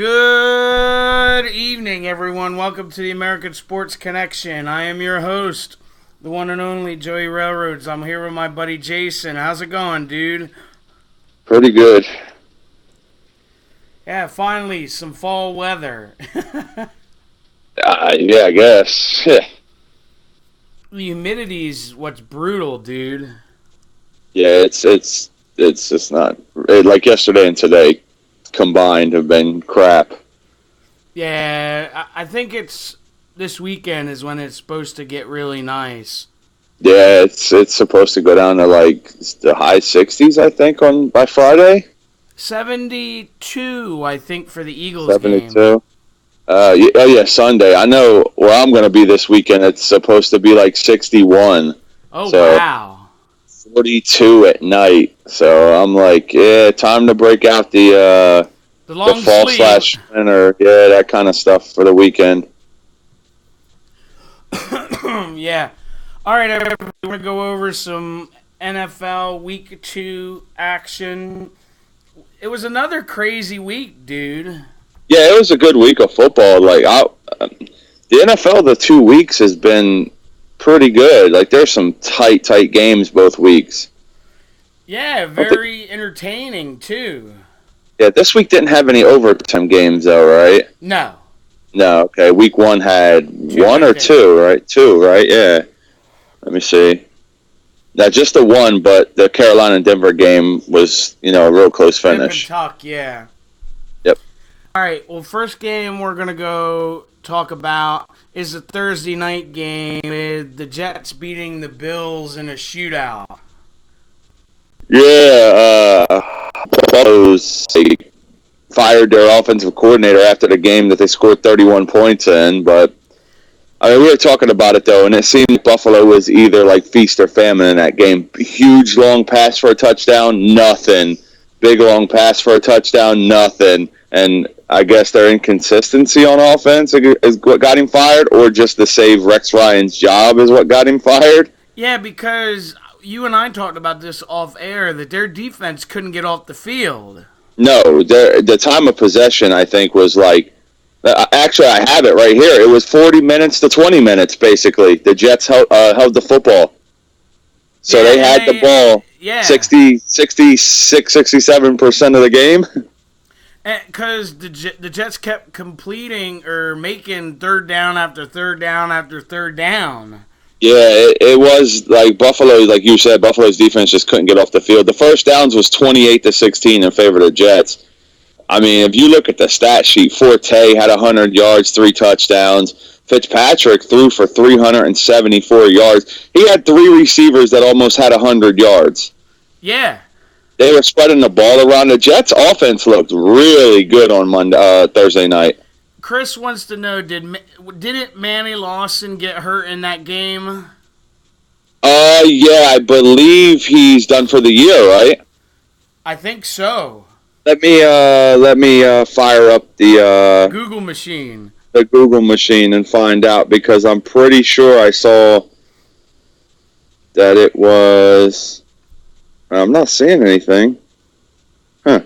Good evening, everyone. Welcome to the American Sports Connection. I am your host, the one and only Joey Railroads. I'm here with my buddy Jason. How's it going, dude? Pretty good. Yeah, finally, some fall weather. Yeah, I guess. The humidity's what's brutal, dude. Yeah, it's just not like yesterday and today combined have been crap. Yeah, I think it's this weekend is when it's supposed to get really nice. Yeah, it's supposed to go down to like the high 60s, I think, by Friday. 72, I think, for the Eagles 72. game. Yeah, Sunday. I know where I'm going to be this weekend. It's supposed to be like 61. Oh, so wow. 42 at night. So I'm like, yeah, time to break out the long fall sleeve. / winter. Yeah, that kind of stuff for the weekend. Yeah. All right, everybody, we're going to go over some NFL Week 2 action. It was another crazy week, dude. Yeah, it was a good week of football. Like the NFL, the 2 weeks has been pretty good. Like there's some tight games both weeks. Yeah, very entertaining too. Yeah, this week didn't have any overtime games though, right? No. No, okay. Week 1 had one or two, right? 2, right? Yeah. Let me see. Now just the one, but the Carolina and Denver game was, a real close finish. Tuck, yeah. Yep. All right. Well, first game we're gonna go talk about is a Thursday night game with the Jets beating the Bills in a shootout. Yeah, they fired their offensive coordinator after the game that they scored 31 points in, but I mean, we were talking about it though, and it seemed like Buffalo was either like feast or famine in that game. Huge long pass for a touchdown, nothing. Big long pass for a touchdown, nothing. And I guess their inconsistency on offense is what got him fired, or just to save Rex Ryan's job is what got him fired. Yeah, because you and I talked about this off air, that their defense couldn't get off the field. No, the time of possession, I think, was like, actually, I have it right here. It was 40 minutes to 20 minutes, basically. The Jets held the football. So they had the ball 66, 67% of the game. Because the Jets kept completing or making third down after third down after third down. Yeah, it was like Buffalo, like you said, Buffalo's defense just couldn't get off the field. The first downs was 28-16 in favor of the Jets. I mean, if you look at the stat sheet, Forte had 100 yards, 3 touchdowns. Fitzpatrick threw for 374 yards. He had 3 receivers that almost had 100 yards. Yeah. They were spreading the ball around. The Jets' offense looked really good on Thursday night. Chris wants to know, didn't Manny Lawson get hurt in that game? Yeah, I believe he's done for the year, right? I think so. Let me fire up the Google machine. The Google machine and find out, because I'm pretty sure I saw that it was. I'm not seeing anything. Huh.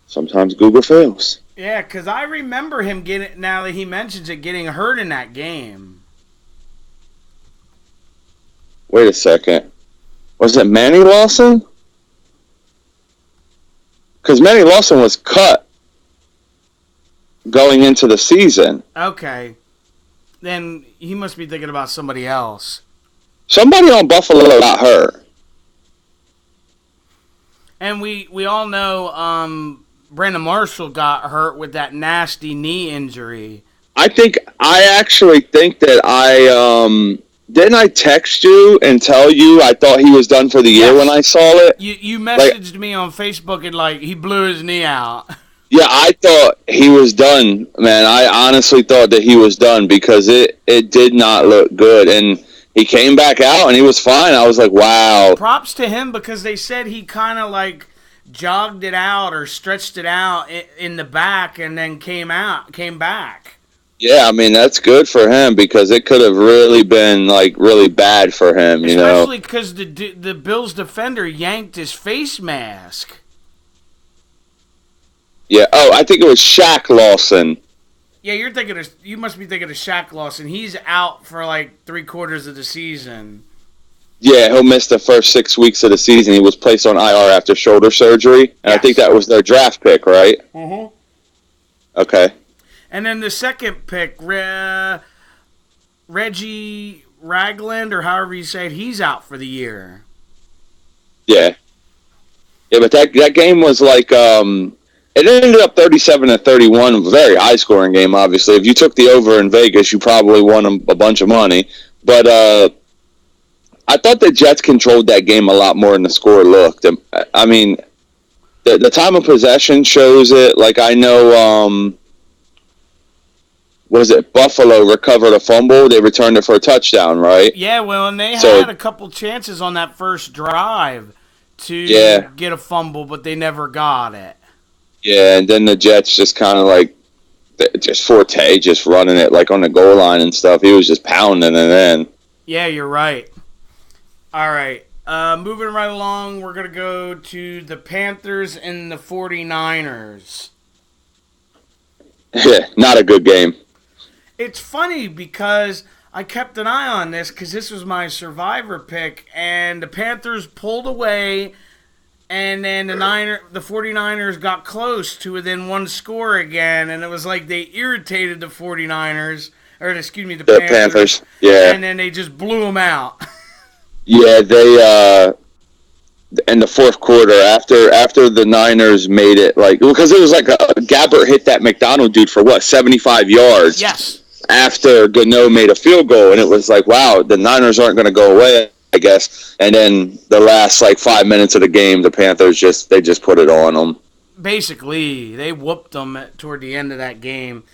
Sometimes Google fails. Yeah, because I remember him now that he mentions it, getting hurt in that game. Wait a second. Was it Manny Lawson? Because Manny Lawson was cut going into the season. Okay. Then he must be thinking about somebody else. Somebody on Buffalo got hurt. And we all know Brandon Marshall got hurt with that nasty knee injury. I actually think that didn't I text you and tell you I thought he was done for the year when I saw it? You messaged me on Facebook and he blew his knee out. Yeah, I thought he was done, man. I honestly thought that he was done because it did not look good. And he came back out and he was fine. I was like, wow. Props to him, because they said he kind of jogged it out or stretched it out in the back and then came back. Yeah, I mean, that's good for him, because it could have really been really bad for him, Especially because the Bills defender yanked his face mask. Yeah. Oh, I think it was Shaq Lawson. Yeah, you must be thinking of Shaq Lawson. He's out for like 3/4 of the season. Yeah, he'll miss the first 6 weeks of the season. He was placed on IR after shoulder surgery, and I think that was their draft pick, right? Mm-hmm. Okay. And then the second pick, Reggie Ragland, or however you say it, he's out for the year. Yeah. Yeah, but that game was like it ended up 37-31, very high scoring game. Obviously, if you took the over in Vegas, you probably won a bunch of money. But I thought the Jets controlled that game a lot more than the score looked. I mean, the time of possession shows it. Like I know, what is it? Buffalo recovered a fumble. They returned it for a touchdown, right? Yeah, well, and they had a couple chances on that first drive to get a fumble, but they never got it. Yeah, and then the Jets just kind of like, just Forte just running it like on the goal line and stuff. He was just pounding it in. Yeah, you're right. All right. Moving right along, we're going to go to the Panthers and the 49ers. Yeah, not a good game. It's funny because I kept an eye on this because this was my survivor pick, and the Panthers pulled away, and then the 49ers got close to within one score again, and it was like they irritated the 49ers, or excuse me, the Panthers. Yeah. And then they just blew them out. Yeah, they in the fourth quarter after the Niners made it, like, because it was like Gabbert hit that McDonald dude for what, 75 yards. Yes. After Gano made a field goal, and it was like, wow, the Niners aren't going to go away, I guess. And then the last like 5 minutes of the game, the Panthers just put it on them. Basically, they whooped them toward the end of that game.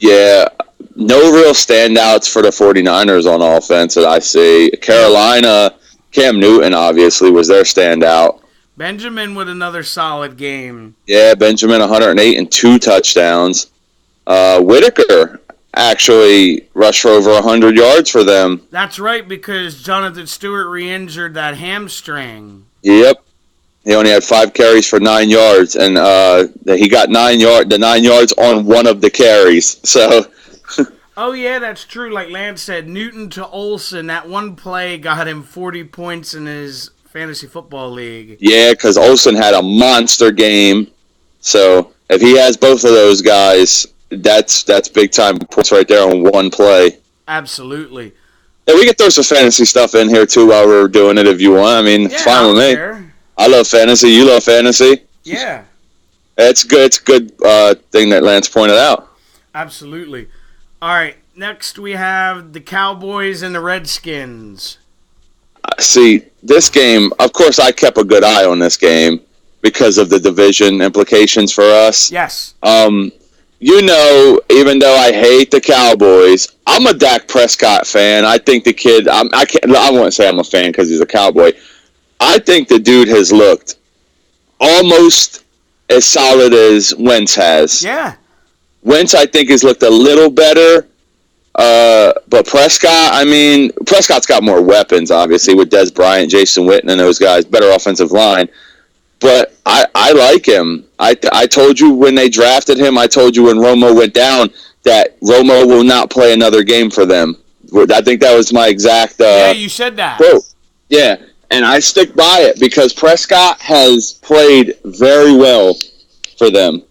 Yeah, no real standouts for the 49ers on offense that I see. Carolina, Cam Newton obviously was their standout. Benjamin with another solid game. Yeah, Benjamin 108 and 2 touchdowns. Whitaker actually rushed for over 100 yards for them. That's right, because Jonathan Stewart re-injured that hamstring. Yep. He only had 5 carries for 9 yards, and he got 9 yards on one of the carries. So. Oh yeah, that's true. Like Lance said, Newton to Olsen, that one play got him 40 points in his fantasy football league. Yeah, because Olsen had a monster game. So if he has both of those guys, that's big time points right there on one play. Absolutely. Yeah, we can throw some fantasy stuff in here too while we're doing it if you want. I mean, it's fine with me. Care. I love fantasy. You love fantasy. Yeah. It's good. It's a good thing that Lance pointed out. Absolutely. All right. Next we have the Cowboys and the Redskins. See, this game, of course, I kept a good eye on this game because of the division implications for us. Yes. You know, even though I hate the Cowboys, I'm a Dak Prescott fan. I think the kid, I wouldn't say I'm a fan because he's a Cowboy. I think the dude has looked almost as solid as Wentz has. Yeah. Wentz, I think, has looked a little better. But Prescott, I mean, Prescott's got more weapons, obviously, with Dez Bryant, Jason Witten, and those guys. Better offensive line. But I like him. I told you when they drafted him, I told you when Romo went down that Romo will not play another game for them. I think that was my exact yeah, you said that. quote. Yeah, and I stick by it because Prescott has played very well for them.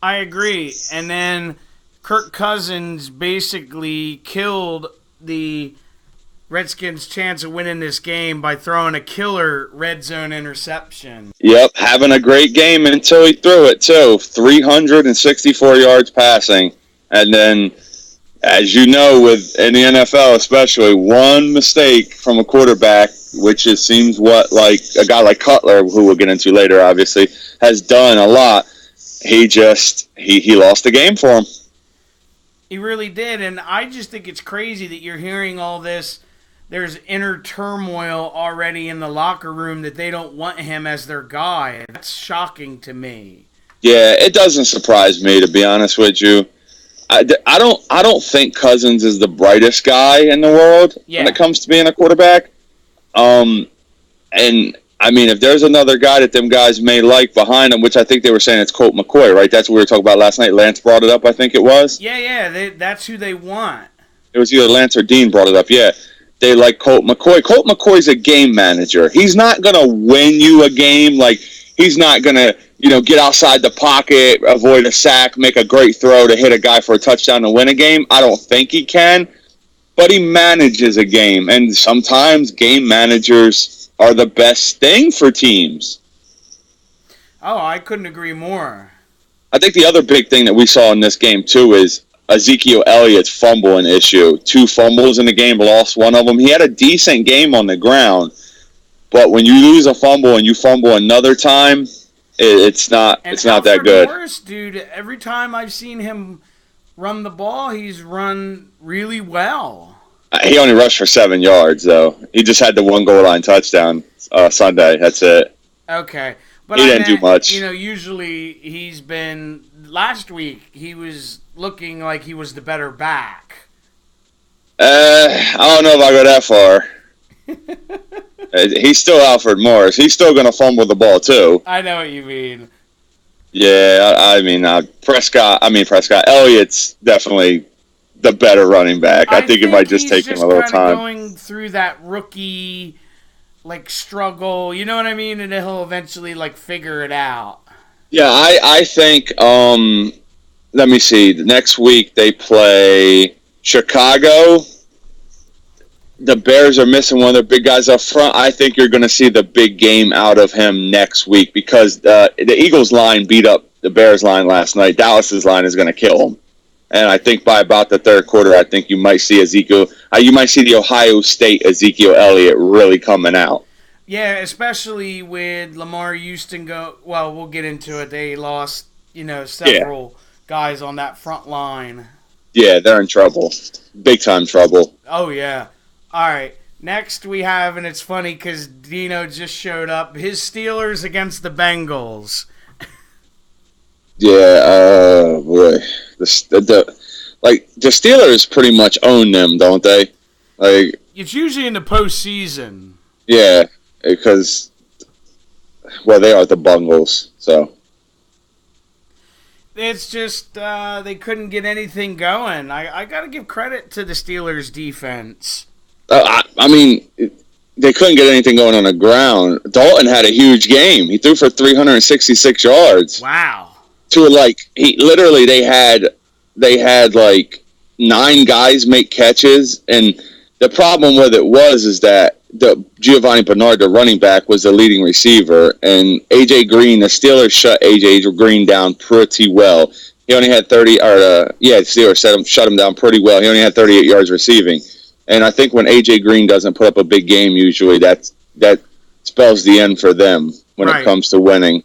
I agree. And then Kirk Cousins basically killed the Redskins' chance of winning this game by throwing a killer red zone interception. Yep, having a great game until he threw it, too. 364 yards passing. And then, as you know, in the NFL especially, one mistake from a quarterback, which it seems like a guy like Cutler, who we'll get into later, obviously, has done a lot. He lost the game for him. He really did, and I just think it's crazy that you're hearing all this. There's inner turmoil already in the locker room that they don't want him as their guy. That's shocking to me. Yeah, it doesn't surprise me, to be honest with you. I don't think Cousins is the brightest guy in the world when it comes to being a quarterback. And I mean, if there's another guy that them guys may like behind him, which I think they were saying it's Colt McCoy, right? That's what we were talking about last night. Lance brought it up, I think it was. Yeah, that's who they want. It was either Lance or Dean brought it up, yeah. They like Colt McCoy. Colt McCoy's a game manager. He's not going to win you a game. Like, he's not going to, get outside the pocket, avoid a sack, make a great throw to hit a guy for a touchdown to win a game. I don't think he can. But he manages a game. And sometimes game managers are the best thing for teams. Oh, I couldn't agree more. I think the other big thing that we saw in this game, too, is Ezekiel Elliott's fumbling issue. 2 fumbles in the game, lost one of them. He had a decent game on the ground, but when you lose a fumble and you fumble another time, it's not that good. Morris, dude, every time I've seen him run the ball, he's run really well. He only rushed for 7 yards, though. He just had the 1 goal line touchdown Sunday. That's it. Okay. But he didn't do much. Usually he's been... Last week, he was looking like he was the better back. I don't know if I go that far. He's still Alfred Morris. He's still going to fumble the ball, too. I know what you mean. Yeah, I mean, Elliott's definitely the better running back. I think it might just take him a little time. Going through that rookie, struggle, you know what I mean? And he'll eventually, figure it out. Yeah, I think, let me see, next week they play Chicago. The Bears are missing one of their big guys up front. I think you're going to see the big game out of him next week because the Eagles line beat up the Bears line last night. Dallas's line is going to kill them. And I think by about the third quarter, I think you might see the Ohio State Ezekiel Elliott really coming out. Yeah, especially with Lamar Houston we'll get into it. They lost, several guys on that front line. Yeah, they're in trouble. Big time trouble. Oh, yeah. All right. Next we have, and it's funny because Dino just showed up, his Steelers against the Bengals. Yeah, boy. The Steelers pretty much own them, don't they? It's usually in the postseason. Yeah. Because, they are the Bungles, so. It's just they couldn't get anything going. I got to give credit to the Steelers' defense. I mean, they couldn't get anything going on the ground. Dalton had a huge game. He threw for 366 yards. Wow. They had 9 guys make catches, and the problem with it is that Giovanni Bernard, the running back, was the leading receiver, and A.J. Green, the Steelers shut A.J. Green down pretty well. He only had the Steelers shut him down pretty well. He only had 38 yards receiving. And I think when A.J. Green doesn't put up a big game, usually that spells the end for them when it comes to winning.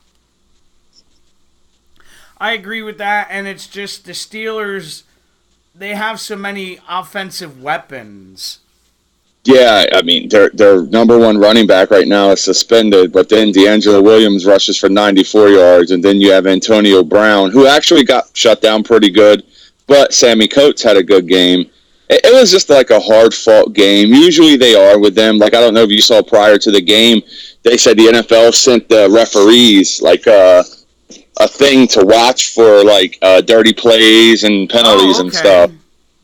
I agree with that, and it's just the Steelers, they have so many offensive weapons. Yeah, I mean, their number 1 running back right now is suspended, but then D'Angelo Williams rushes for 94 yards, and then you have Antonio Brown, who actually got shut down pretty good, but Sammy Coates had a good game. It was just a hard-fought game. Usually they are with them. I don't know if you saw prior to the game, they said the NFL sent the referees, a thing to watch for, dirty plays and penalties and stuff.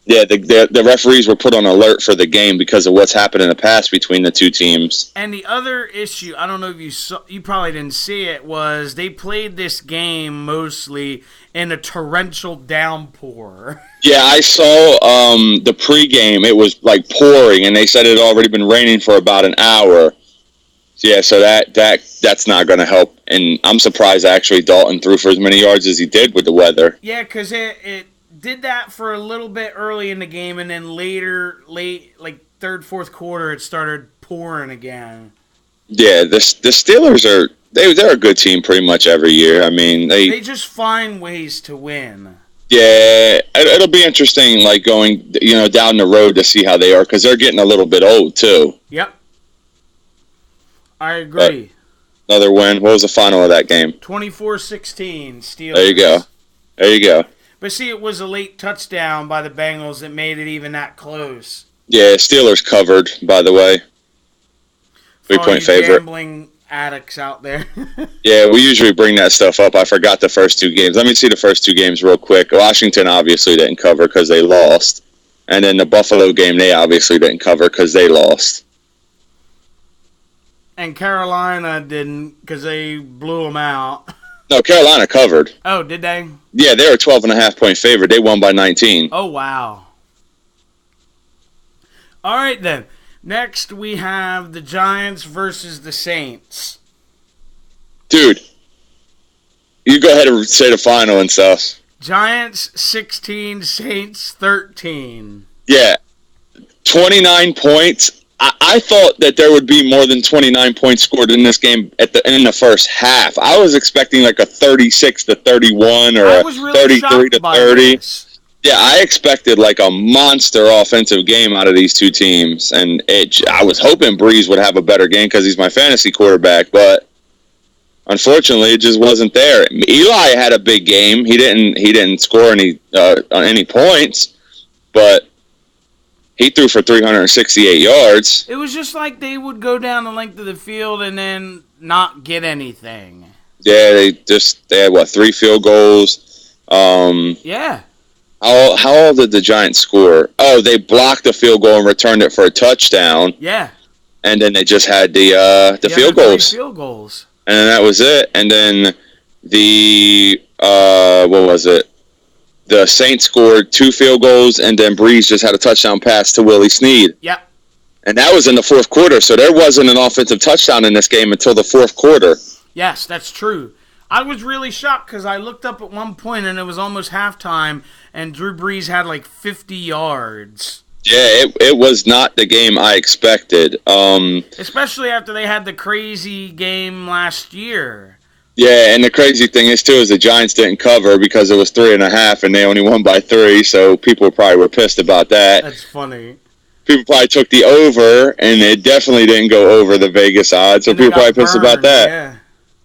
Yeah, the referees were put on alert for the game because of what's happened in the past between the two teams. And the other issue, I don't know if you probably didn't see it, was they played this game mostly in a torrential downpour. Yeah, I saw the pregame. It was pouring, and they said it had already been raining for about an hour. Yeah, so that's not going to help. And I'm surprised actually Dalton threw for as many yards as he did with the weather. Yeah, because it did that for a little bit early in the game, and then late, third, fourth quarter, it started pouring again. Yeah, the Steelers they're a good team pretty much every year. I mean, they just find ways to win. Yeah, it'll be interesting, going down the road to see how they are because they're getting a little bit old too. Yep, I agree. But another win. What was the final of that game? 24-16 Steelers. There you go. But see, it was a late touchdown by the Bengals that made it even that close. Yeah, Steelers covered, by the way. 3-point favorite. Gambling addicts out there. Yeah, we usually bring that stuff up. I forgot the first two games. Let me see the first two games real quick. Washington obviously didn't cover because they lost. And then the Buffalo game, they obviously didn't cover because they lost. And Carolina didn't because they blew them out. No, Carolina covered. Oh, did they? Yeah, they were a 12.5-point favorite. They won by 19. Oh, wow. All right, then. Next, we have the Giants versus the Saints. Dude, you go ahead and say the final and stuff. Giants 16, Saints 13. Yeah, 29 points. I thought that there would be more than 29 points scored in this game in the first half. I was expecting like a 36-31 or a 33-30. This. Yeah, I expected like a monster offensive game out of these two teams, and I was hoping Breeze would have a better game because he's my fantasy quarterback, but unfortunately, it just wasn't there. Eli had a big game. He didn't score any points, but he threw for 368 yards. It was just like they would go down the length of the field and then not get anything. Yeah, they had what, 3 field goals. Yeah. How did the Giants score? Oh, they blocked the field goal and returned it for a touchdown. Yeah. And then they just had the field goals. 3 field goals. And then that was it. And then what was it? The Saints scored 2 field goals, and then Breeze just had a touchdown pass to Willie Snead. Yep. And that was in the fourth quarter, so there wasn't an offensive touchdown in this game until the fourth quarter. Yes, that's true. I was really shocked because I looked up at one point and it was almost halftime, and Drew Brees had like 50 yards. Yeah, it was not the game I expected. Especially after they had the crazy game last year. Yeah, and the crazy thing is, too, is the Giants didn't cover because it was 3.5 and they only won by 3, so people probably were pissed about that. That's funny. People probably took the over, and it definitely didn't go over the Vegas odds, so people probably pissed about that. Yeah.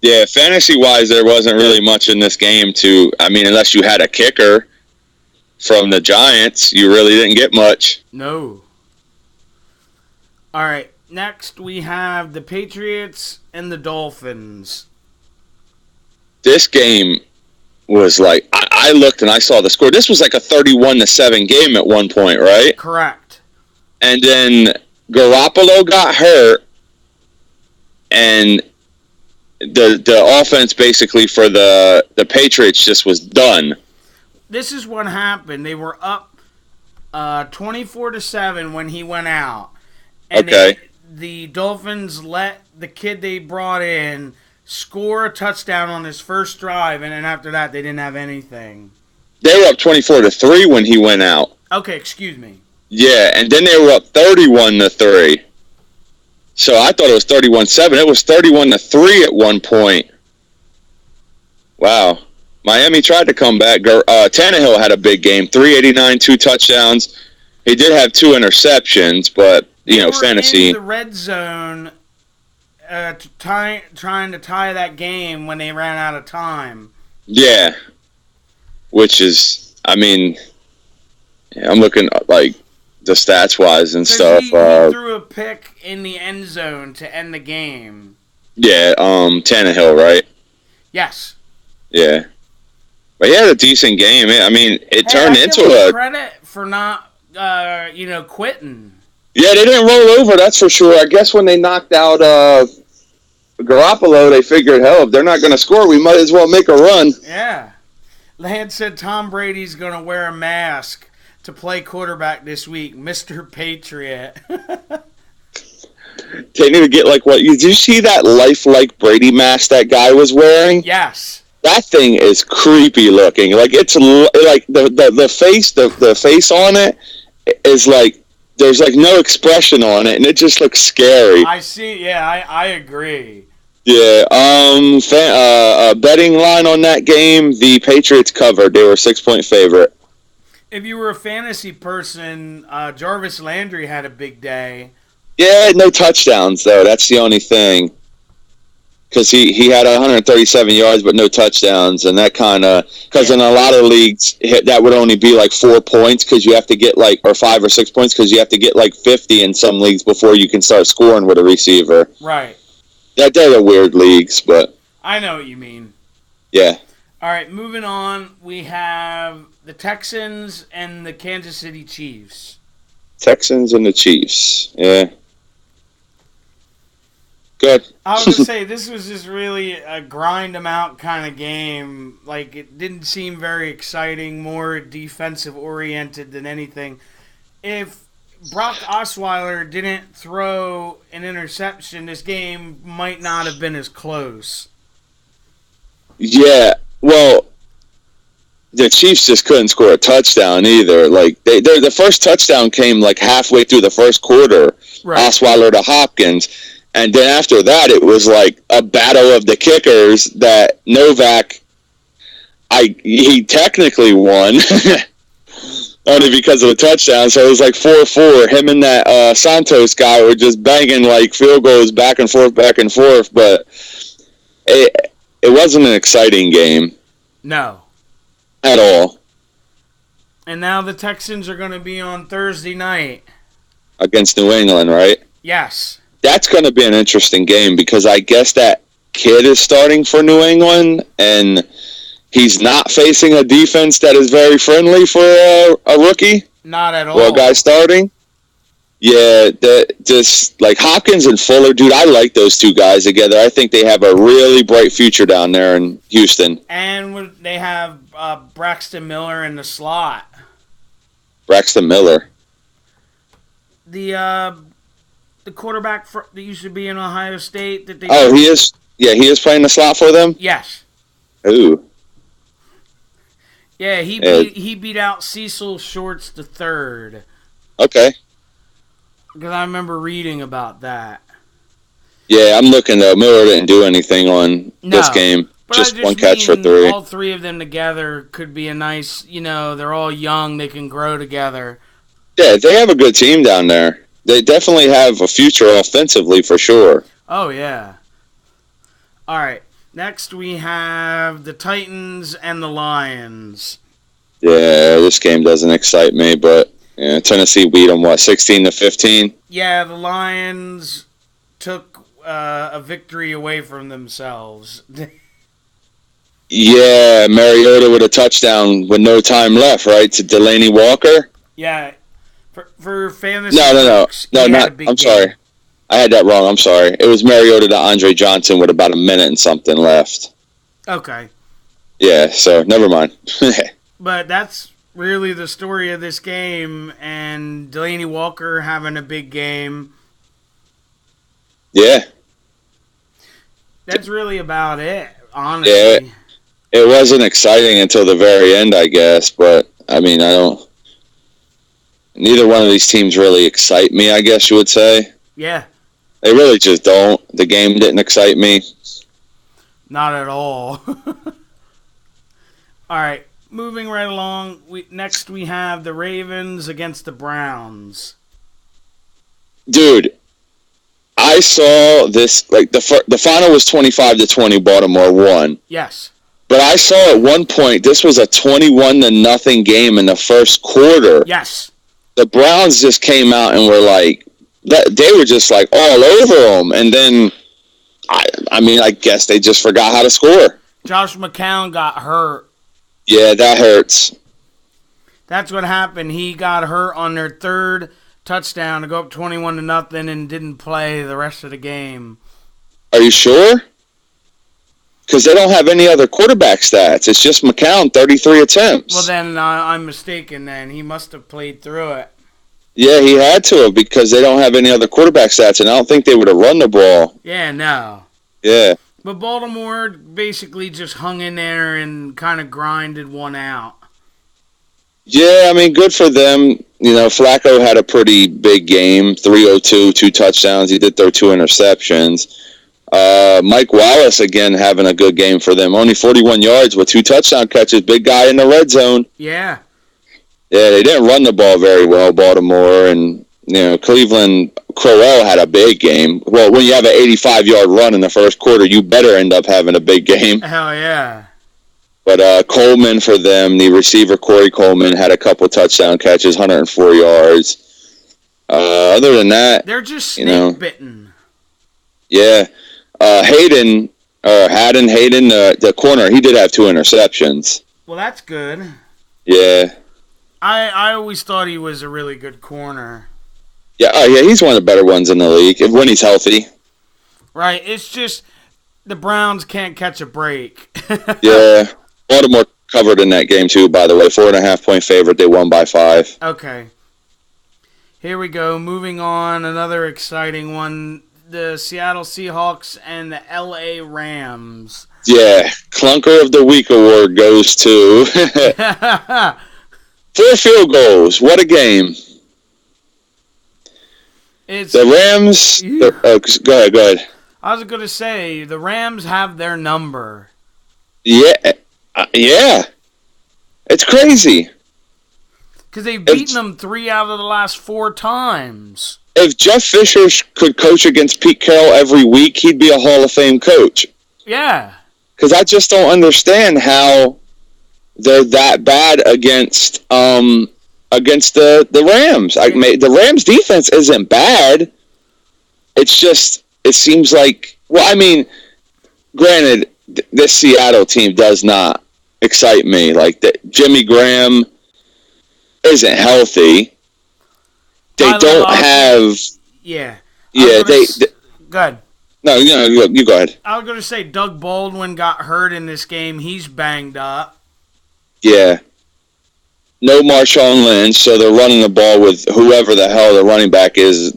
Yeah, fantasy-wise, there wasn't really much in this game unless you had a kicker from the Giants, you really didn't get much. No. All right, next we have the Patriots and the Dolphins. This game was like, I looked and I saw the score. This was like a 31-7 game at one point, right? Correct. And then Garoppolo got hurt, and the offense basically for the Patriots just was done. This is what happened. They were up 24-7 when he went out. And okay. The Dolphins let the kid they brought in score a touchdown on his first drive, and then after that, they didn't have anything. They were up 24-3 when he went out. Okay, excuse me. Yeah, and then they were up 31-3. So I thought it was 31-7. It was 31-3 at one point. Wow. Miami tried to come back. Tannehill had a big game, 389, 2 touchdowns. He did have 2 interceptions, but fantasy. In the red zone, trying to tie that game when they ran out of time. Yeah, which is, I'm looking like the stats wise and stuff. He threw a pick in the end zone to end the game. Yeah, Tannehill, right? Yes. Yeah. But he had a decent game. It turned into a credit for not, quitting. Yeah, they didn't roll over. That's for sure. I guess when they knocked out Garoppolo, they figured, hell, if they're not going to score, we might as well make a run. Yeah. Lance said Tom Brady's going to wear a mask to play quarterback this week, Mr. Patriot. They need to get did you see that lifelike Brady mask that guy was wearing? Yes. That thing is creepy looking. Like it's like the face on it is like there's like no expression on it, and it just looks scary. I see. Yeah, I agree. Yeah. Betting line on that game, the Patriots covered. They were 6-point favorite. If you were a fantasy person, Jarvis Landry had a big day. Yeah, no touchdowns though. That's the only thing. Because he had 137 yards but no touchdowns, and that kind of because in a lot of leagues that would only be like 4 points because you have to get or 5 or 6 points because you have to get 50 in some leagues before you can start scoring with a receiver. Right. They're the weird leagues, but I know what you mean. yeah. All right, moving on. We have the Texans and the Kansas City Chiefs. Texans and the Chiefs. Yeah. Good. I was going to say, this was just really a grind them out kind of game. Like, it didn't seem very exciting, more defensive oriented than anything. If Brock Osweiler didn't throw an interception, this game might not have been as close. Yeah. Well, the Chiefs just couldn't score a touchdown either. Like the first touchdown came like halfway through the first quarter. Right. Osweiler to Hopkins. And then after that, it was like a battle of the kickers that Novak, he technically won only because of a touchdown. So it was like 4-4. Him and that Santos guy were just banging like field goals back and forth. But it wasn't an exciting game. No. At all. And now the Texans are going to be on Thursday night. Against New England, right? Yes. That's going to be an interesting game because I guess that kid is starting for New England, and he's not facing a defense that is very friendly for a rookie. Not at all. Or a guy starting. Yeah, just like Hopkins and Fuller, dude, I like those two guys together. I think they have a really bright future down there in Houston. And they have Braxton Miller in the slot. Braxton Miller. The quarterback that used to be in Ohio State. He is. Yeah, he is playing the slot for them? Yes. Ooh. Yeah, he beat out Cecil Shorts the third. Okay. Because I remember reading about that. Yeah, I'm looking though. Miller didn't do anything on this game. Just one catch for 3. All 3 of them together could be a nice, they're all young. They can grow together. Yeah, they have a good team down there. They definitely have a future offensively for sure. Oh, yeah. All right. Next we have the Titans and the Lions. Yeah, this game doesn't excite me, but Tennessee beat them, 16-15? Yeah, the Lions took a victory away from themselves. Yeah, Mariota with a touchdown with no time left, right, to Delaney Walker? Yeah, for fantasy. No, I'm sorry. I had that wrong. I'm sorry. It was Mariota to Andre Johnson with about a minute and something left. Okay. Yeah, so never mind. But that's really the story of this game, and Delaney Walker having a big game. Yeah. That's really about it, honestly. Yeah, it wasn't exciting until the very end, I guess, but, I mean, neither one of these teams really excite me, I guess you would say. Yeah. They really just don't. The game didn't excite me. Not at all. All right, moving right along. Next we have the Ravens against the Browns. Dude, I saw this, like, the final was 25-20, Baltimore won. Yes. But I saw at one point, this was a 21-0 game in the first quarter. Yes. The Browns just came out and were like, they were just like all over them. And then, I guess they just forgot how to score. Josh McCown got hurt. Yeah, that hurts. That's what happened. He got hurt on their third touchdown to go up 21-0 and didn't play the rest of the game. Are you sure? Because they don't have any other quarterback stats. It's just McCown, 33 attempts. Well, then I'm mistaken then. He must have played through it. Yeah, he had to have because they don't have any other quarterback stats, and I don't think they would have run the ball. Yeah, no. Yeah. But Baltimore basically just hung in there and kind of grinded one out. Yeah, I mean, good for them. Flacco had a pretty big game, 302, 2 touchdowns. He did throw 2 interceptions. Mike Wallace, again, having a good game for them. Only 41 yards with 2 touchdown catches. Big guy in the red zone. Yeah. Yeah, they didn't run the ball very well, Baltimore. And, Cleveland, Crowell had a big game. Well, when you have an 85-yard run in the first quarter, you better end up having a big game. Hell yeah. But Coleman for them, the receiver Corey Coleman, had a couple touchdown catches, 104 yards. Other than that, they're just snake bitten. Yeah. Hayden, the corner, he did have 2 interceptions. Well, that's good. Yeah. I always thought he was a really good corner. Yeah, he's one of the better ones in the league when he's healthy. Right, it's just the Browns can't catch a break. Yeah. Baltimore covered in that game, too, by the way. 4.5-point favorite. They won by 5. Okay. Here we go. Moving on. Another exciting one. The Seattle Seahawks and the LA Rams. Yeah. Clunker of the Week award goes to 4 field goals. What a game. The Rams. Go ahead. I was going to say, the Rams have their number. Yeah. Yeah. It's crazy. Because they've beaten them 3 out of the last 4 times. If Jeff Fisher could coach against Pete Carroll every week, he'd be a Hall of Fame coach. Yeah. Because I just don't understand how they're that bad against the Rams. The Rams defense isn't bad. It's just, it seems like, well, I mean, granted, this Seattle team does not excite me. Like, Jimmy Graham isn't healthy. They don't have. Yeah. Yeah, Go ahead. No, you go ahead. I was going to say Doug Baldwin got hurt in this game. He's banged up. Yeah. No Marshawn Lynch, so they're running the ball with whoever the hell the running back is.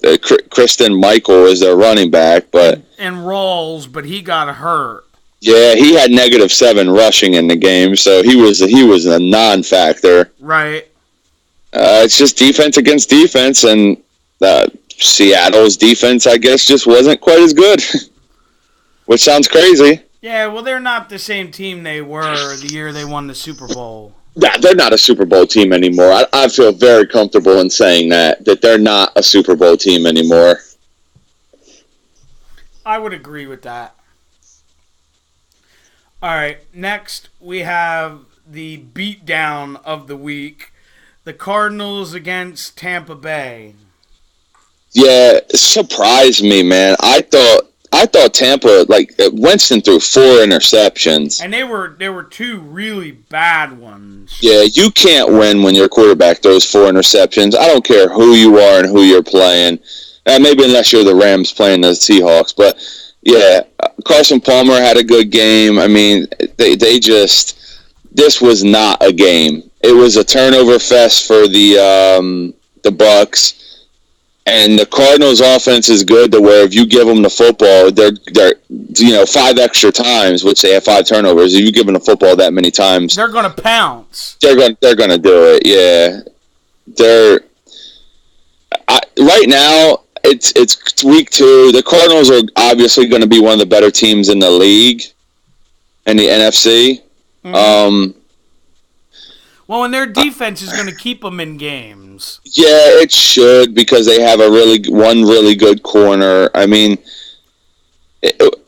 Kristen Michael is their running back, but and Rawls, but he got hurt. Yeah, he had -7 rushing in the game, so he was a non-factor. Right. It's just defense against defense, and Seattle's defense, I guess, just wasn't quite as good, which sounds crazy. Yeah, well, they're not the same team they were the year they won the Super Bowl. Yeah, they're not a Super Bowl team anymore. I feel very comfortable in saying that they're not a Super Bowl team anymore. I would agree with that. All right, next we have the beatdown of the week. The Cardinals against Tampa Bay. Yeah, it surprised me, man. I thought Tampa, like, Winston threw 4 interceptions. And they were 2 really bad ones. Yeah, you can't win when your quarterback throws 4 interceptions. I don't care who you are and who you're playing. Maybe unless you're the Rams playing the Seahawks. But, yeah, Carson Palmer had a good game. I mean, they just... This was not a game. It was a turnover fest for the Bucs. And the Cardinals' offense is good to where if you give them the football, they're 5 extra times, which they have 5 turnovers. If you give them the football that many times, they're going to pounce. They're going to do it. Yeah, right now it's week 2. The Cardinals are obviously going to be one of the better teams in the league, in the NFC. Mm-hmm. Well, and their defense is going to keep them in games. Yeah, it should, because they have one really good corner. I mean,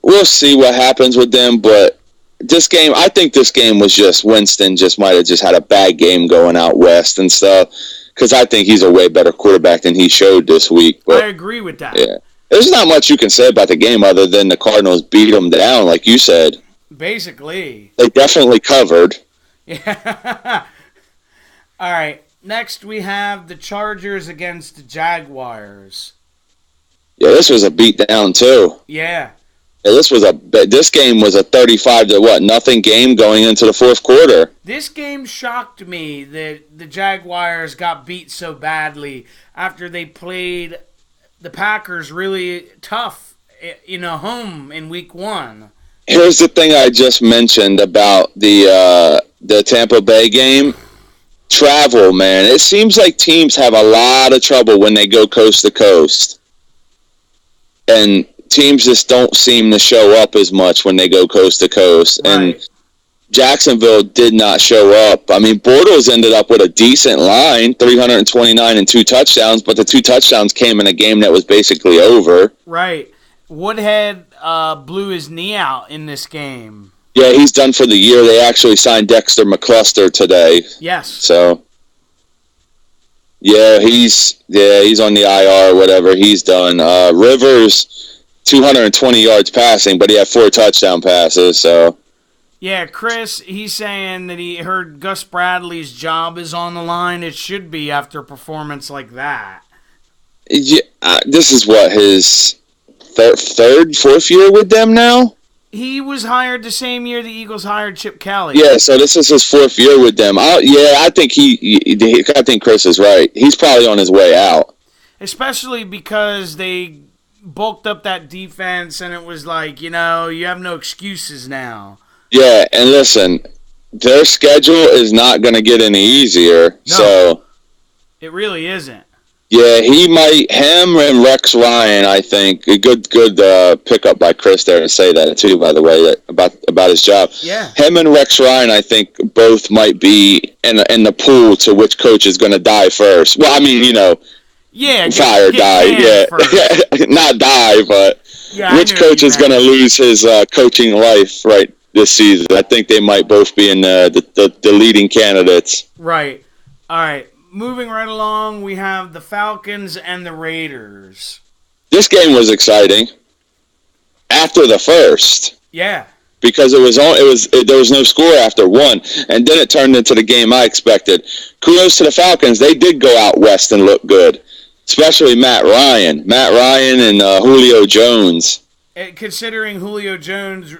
we'll see what happens with them, but I think this game was just Winston might have had a bad game going out west and stuff, because I think he's a way better quarterback than he showed this week. But, I agree with that. Yeah, there's not much you can say about the game other than the Cardinals beat them down, like you said. Basically. They definitely covered. Yeah. All right, next we have the Chargers against the Jaguars. Yeah, this was a beatdown too. Yeah. This game was a 35-0 game going into the fourth quarter. This game shocked me that the Jaguars got beat so badly after they played the Packers really tough, home in week 1. Here's the thing I just mentioned about the Tampa Bay game. Travel, man. It seems like teams have a lot of trouble when they go coast to coast. And teams just don't seem to show up as much when they go coast to coast. Right. And Jacksonville did not show up. I mean, Bortles ended up with a decent line, 329 and 2 touchdowns, but the 2 touchdowns came in a game that was basically over. Right. Woodhead blew his knee out in this game. Yeah, he's done for the year. They actually signed Dexter McCluster today. Yes. So, he's on the IR or whatever. He's done. Rivers 220 yards passing, but he had 4 touchdown passes. So Yeah, Chris, he's saying that he heard Gus Bradley's job is on the line. It should be after a performance like that. yeah, this is what his third, fourth year with them now. He was hired the same year the Eagles hired Chip Kelly. Yeah, so this is his 4th year with them. I think I think Chris is right. He's probably on his way out. Especially because they bulked up that defense and it was like, you have no excuses now. Yeah, and listen, their schedule is not going to get any easier. No, so it really isn't. yeah, him and Rex Ryan, I think, a good pickup by Chris there to say that too, by the way, about his job. Yeah. Him and Rex Ryan, I think, both might be in the pool to which coach is going to die first. Well, I mean, Yeah, die. Yeah, not die, but yeah, which coach is going to lose his coaching life right this season? I think they might both be in the leading candidates. Right. All right. Moving right along, we have the Falcons and the Raiders. This game was exciting after the first. Yeah. Because there was no score after 1, and then it turned into the game I expected. Kudos to the Falcons; they did go out west and look good, especially Matt Ryan and Julio Jones. Considering Julio Jones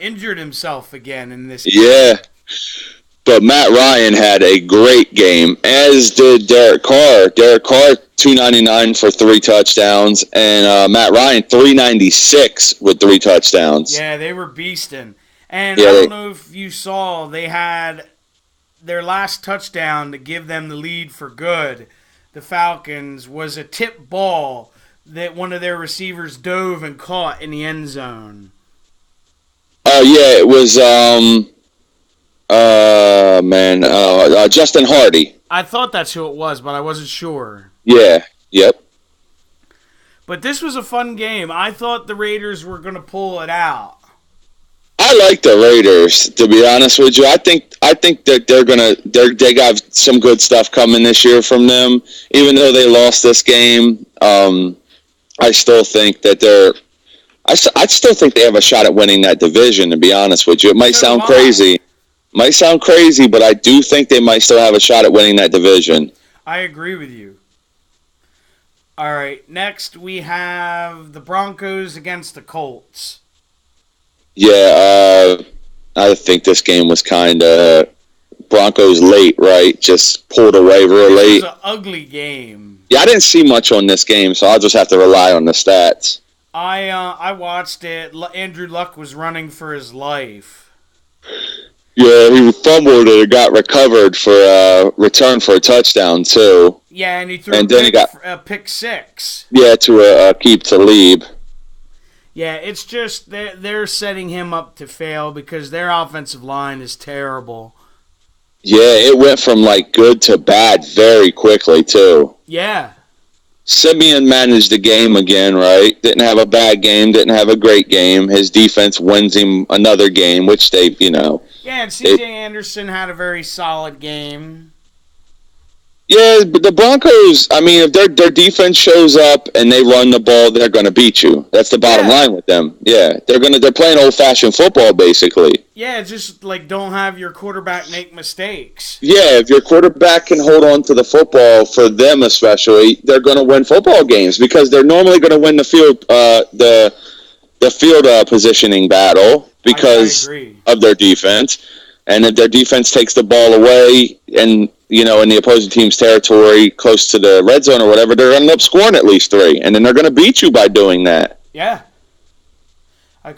injured himself again in this game. Yeah, but Matt Ryan had a great game, as did Derek Carr. Derek Carr, 299 for 3 touchdowns, and Matt Ryan, 396 with 3 touchdowns. Yeah, they were beasting. And I don't know if you saw, they had their last touchdown to give them the lead for good. The Falcons was a tip ball that one of their receivers dove and caught in the end zone. Yeah, it was Justin Hardy. I thought that's who it was, but I wasn't sure. Yeah, yep. But this was a fun game. I thought the Raiders were going to pull it out. I like the Raiders, to be honest with you. I think that they got some good stuff coming this year from them. Even though they lost this game, I still think that I still think they have a shot at winning that division, to be honest with you. It might sound crazy. But I do think they might still have a shot at winning that division. I agree with you. All right, next we have the Broncos against the Colts. Yeah, I think this game was kind of Broncos late, right? Just pulled away real late. It was an ugly game. Yeah, I didn't see much on this game, so I'll just have to rely on the stats. I watched it. Andrew Luck was running for his life. Yeah, he fumbled it. It got recovered for a return for a touchdown, too. Yeah, and he threw a pick 6. Yeah, to keep Talib. Yeah, it's just they're setting him up to fail because their offensive line is terrible. Yeah, it went from good to bad very quickly, too. Yeah. Simeon managed the game again, right? Didn't have a bad game, didn't have a great game. His defense wins him another game, which they. Yeah, and C.J. Anderson had a very solid game. Yeah, but the Broncos, I mean, if their defense shows up and they run the ball, they're going to beat you. That's the bottom line with them. Yeah, they're playing old-fashioned football, basically. Yeah, just don't have your quarterback make mistakes. Yeah, if your quarterback can hold on to the football, for them especially, they're going to win football games because they're normally going to win the field positioning battle because of their defense. And if their defense takes the ball away and, in the opposing team's territory close to the red zone or whatever, they're going to end up scoring at least 3. And then they're going to beat you by doing that. Yeah.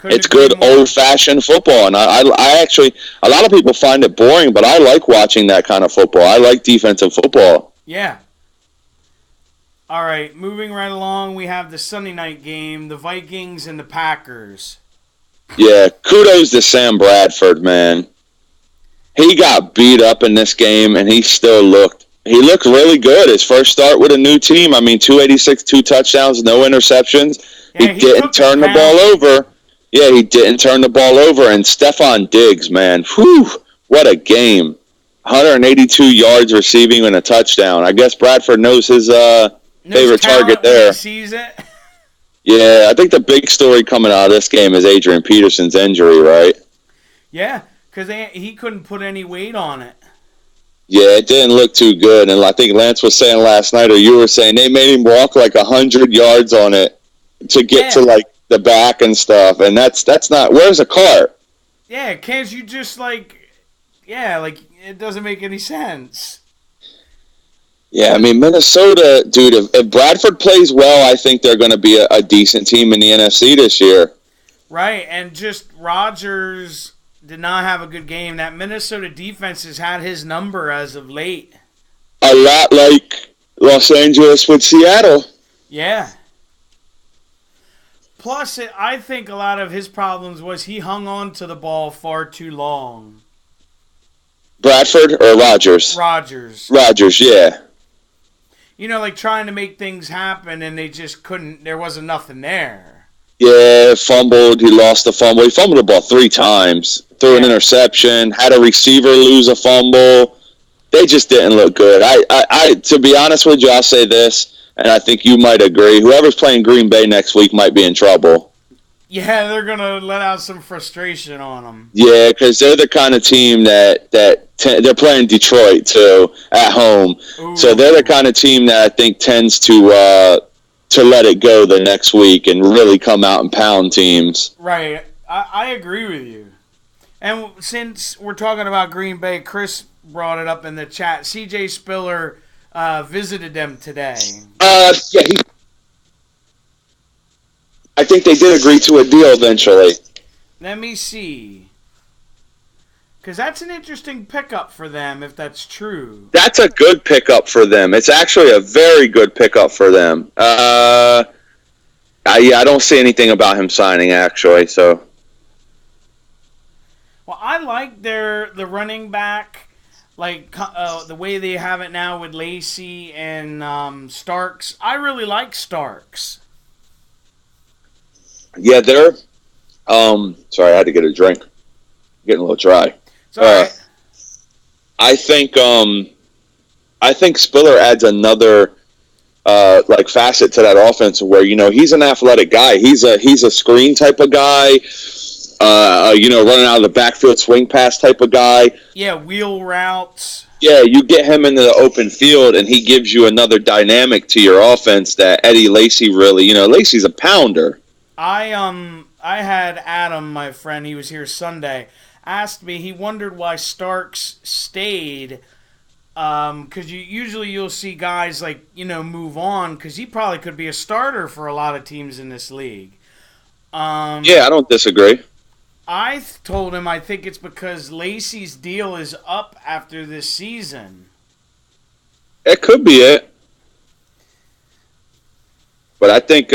It's good old-fashioned football. And I actually, a lot of people find it boring, but I like watching that kind of football. I like defensive football. Yeah. All right, moving right along, we have the Sunday night game, the Vikings and the Packers. Yeah, kudos to Sam Bradford, man. He got beat up in this game, and he looked really good. His first start with a new team. I mean, 286, 2 touchdowns, no interceptions. Yeah, he didn't turn the ball over. Yeah, he didn't turn the ball over. And Stephon Diggs, man, whew, what a game. 182 yards receiving and a touchdown. I guess Bradford knows his favorite target there. He sees it. Yeah, I think the big story coming out of this game is Adrian Peterson's injury, right? Yeah, because he couldn't put any weight on it. Yeah, it didn't look too good, and I think Lance was saying last night, or you were saying, they made him walk like 100 yards on it to get to like the back and stuff, and that's not. Where's a cart? Yeah, can't you just like it doesn't make any sense. Yeah, I mean Minnesota, dude. If Bradford plays well, I think they're going to be a decent team in the NFC this year. Right, and just Rodgers did not have a good game. That Minnesota defense has had his number as of late. A lot like Los Angeles with Seattle. Yeah. Plus, I think a lot of his problems was he hung on to the ball far too long. Bradford or Rodgers? Rodgers. Rodgers, yeah. You know, like trying to make things happen and they just couldn't. There wasn't nothing there. Yeah, fumbled. He lost the fumble. He fumbled the ball 3 times. Threw an interception. Had a receiver lose a fumble. They just didn't look good. I to be honest with you, I'll say this, and I think you might agree. Whoever's playing Green Bay next week might be in trouble. Yeah, they're gonna let out some frustration on them. Yeah, because they're the kind of team that they're playing Detroit too at home. Ooh. So they're the kind of team that I think tends to let it go the next week and really come out and pound teams. Right. I agree with you. And since we're talking about Green Bay, Chris brought it up in the chat. C.J. Spiller visited them today. Yeah, I think they did agree to a deal eventually. Let me see. Because that's an interesting pickup for them, if that's true. That's a good pickup for them. It's actually a very good pickup for them. I don't see anything about him signing, actually. So, well, I like the running back, like the way they have it now with Lacey and Starks. I really like Starks. yeah, they're. Sorry, I had to get a drink. Getting a little dry. It's all right. I think Spiller adds another facet to that offense where he's an athletic guy. He's a screen type of guy. Running out of the backfield swing pass type of guy. Yeah, wheel routes. Yeah, you get him into the open field and he gives you another dynamic to your offense that Eddie Lacy really. Lacy's a pounder. I had Adam, my friend, he was here Sunday, asked me, he wondered why Starks stayed, because you'll see guys move on, because he probably could be a starter for a lot of teams in this league. Yeah, I don't disagree. I told him I think it's because Lacey's deal is up after this season. It could be it. But I think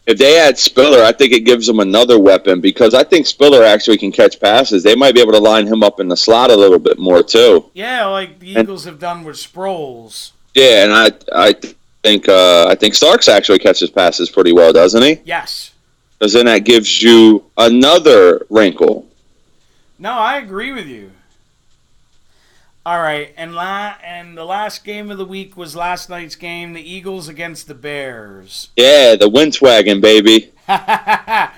if they add Spiller, I think it gives them another weapon because I think Spiller actually can catch passes. They might be able to line him up in the slot a little bit more too. Yeah, like the Eagles have done with Sproles. Yeah, and I think Starks actually catches passes pretty well, doesn't he? Yes. Because then that gives you another wrinkle. No, I agree with you. All right, and the last game of the week was last night's game, the Eagles against the Bears. Yeah, the Windswagon, baby. Yeah,